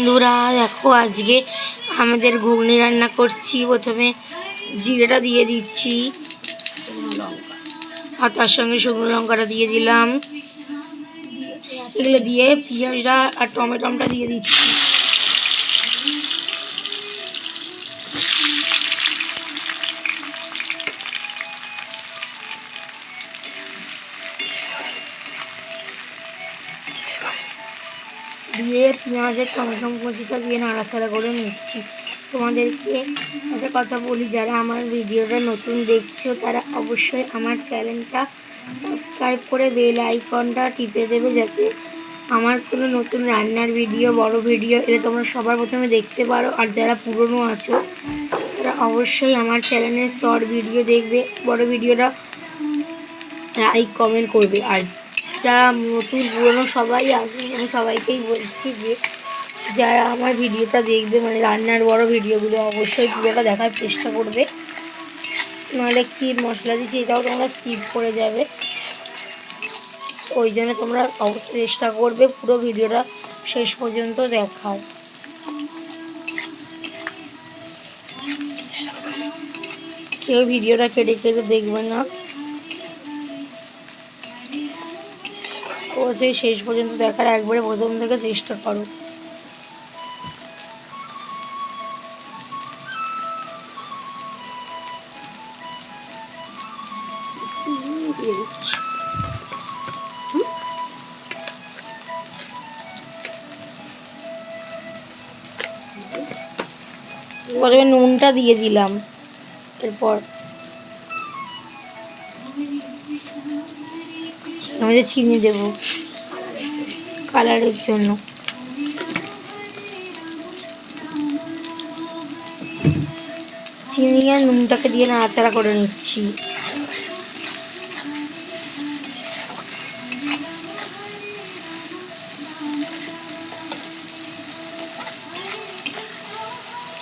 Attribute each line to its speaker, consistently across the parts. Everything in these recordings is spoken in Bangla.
Speaker 1: বন্ধুরা দেখো আজকে আমাদের ঘুগনি রান্না করছি। প্রথমে জিরেটা দিয়ে দিচ্ছি আর তার সঙ্গে শুকনো লঙ্কাটা দিয়ে দিলাম। এগুলো দিয়ে পেঁয়াজটা আর টমেটোটা দিয়ে দিচ্ছি। দিয়ে পেঁয়াজের টমেটো কুচিটা দিয়ে নাড়াচাড়া করে নিচ্ছি। তোমাদেরকে একটা কথা বলি, যারা আমার ভিডিওটা নতুন দেখছো তারা অবশ্যই আমার চ্যানেলটা সাবস্ক্রাইব করে বেল আইকনটা টিপে দেবে, যাতে আমার কোনো নতুন রান্নার ভিডিও, বড় ভিডিও এটা তোমরা সবার প্রথমে দেখতে পারো। আর যারা পুরনো আছো তারা অবশ্যই আমার চ্যানেলের শর্ট ভিডিও দেখবে, বড় ভিডিওটা লাইক কমেন্ট করবে। আর যারা নতুন পুরনো সবাই আছে, আমি সবাইকেই বলছি যে যারা আমার ভিডিওটা দেখবে, মানে রান্নার বড় ভিডিওগুলো, অবশ্যই পুরোটা দেখার চেষ্টা করবে, নাহলে কী মশলা দিচ্ছি এটাও তোমরা স্কিপ করে যাবে। ওই জন্য তোমরা অবশ্যই চেষ্টা করবে পুরো ভিডিওটা শেষ পর্যন্ত দেখার। কেউ ভিডিওটা কেটে কেটে দেখবে না, অবশ্যই শেষ পর্যন্ত দেখার একবারে প্রথম থেকে চেষ্টা করো। প্রথমে নুনটা দিয়ে দিলাম, এরপর আমাদের চিনি দেবো কালারের জন্য। চিনি আর নুনটাকে দিয়ে নাড়াচাড়া করে নিচ্ছি।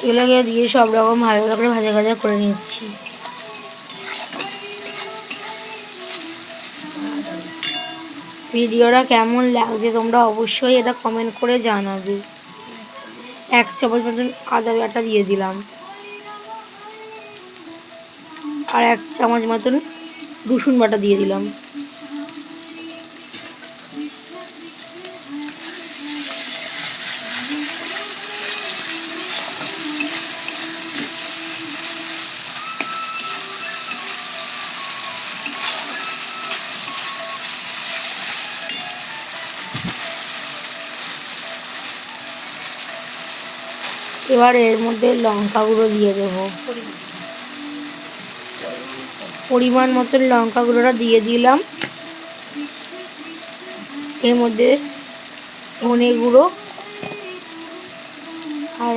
Speaker 1: এগুলোকে দিয়ে সব রকম ভালো করে ভাজা ভাজা করে নিচ্ছি। ভিডিওটা কেমন লাগছে তোমরা অবশ্যই এটা কমেন্ট করে জানাবে। 1 চামচ মতন আদা বাটা দিয়ে দিলাম, আর 1 চামচ মতন রসুন বাটা দিয়ে দিলাম। এবার এর মধ্যে লঙ্কা গুঁড়ো দিয়ে দেবো, পরিমাণ মতন লঙ্কা গুঁড়োটা দিয়ে দিলাম। এর মধ্যে ধনে গুঁড়ো আর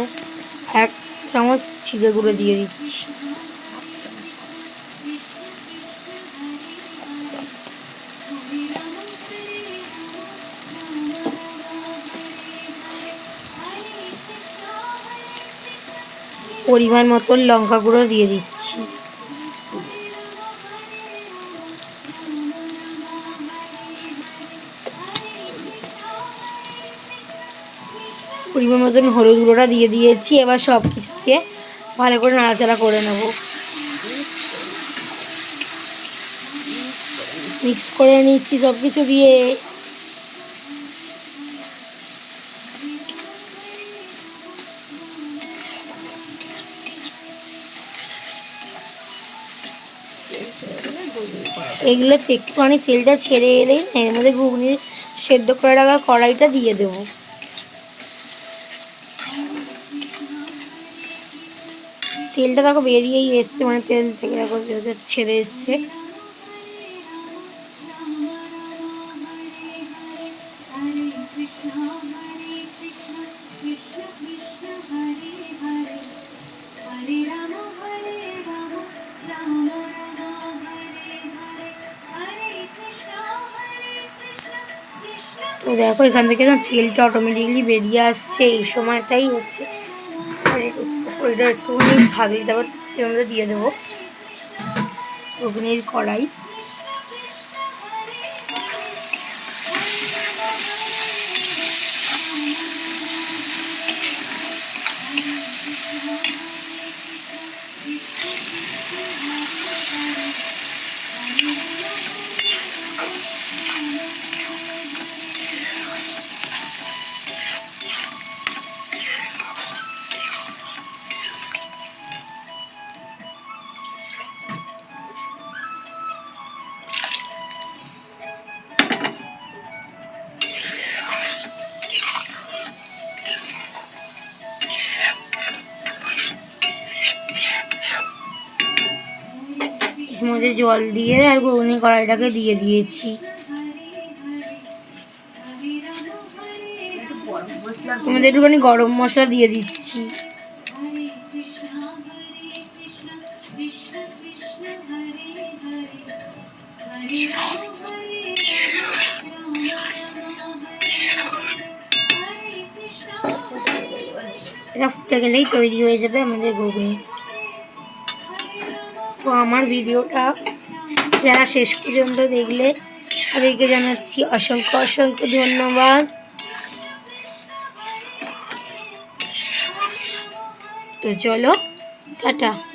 Speaker 1: 1 চামচ জিরে গুঁড়ো দিয়ে দিচ্ছি। পরিমাণ মতন লঙ্কা গুঁড়ো দিয়ে দিচ্ছি। পরিমাণ মতন হলুদ গুঁড়োটা দিয়ে দিয়েছি। এবার সব কিছুকে ভালো করে নাড়াচাড়া করে নেব, মিক্স করে নিচ্ছি সব কিছু দিয়ে। এগুলো একটুখানি তেলটা ছেড়ে এলেই এর মধ্যে ঘুগনির সেদ্ধ করে রাখা কড়াইটা দিয়ে দেবো। তেলটা দেখো বেরিয়েই এসছে, মানে তেল থেকে দেখো ছেড়ে এসছে। তো দেখো এখান থেকে না তেলটা অটোমেটিকলি বেরিয়ে আসছে, এই সময়টাই হচ্ছে ওইটা একটুখানি ভাবি, তারপর এর মধ্যে দিয়ে দেবো ঘুগনির কড়াই। চামচে জল দিয়ে আর ঘুগনি কড়াইটাকে দিয়ে দিয়েছি। তোমাদের একটুখানি গরম মশলা দিয়ে দিচ্ছি। এটা ফুটে গেলেই তৈরি হয়ে যাবে আমাদের ঘুগনি। তো আমার ভিডিওটা যারা শেষ পর্যন্ত দেখলে তাদেরকে জানাচ্ছি অসংখ্য অসংখ্য ধন্যবাদ। তো চলো, টাটা।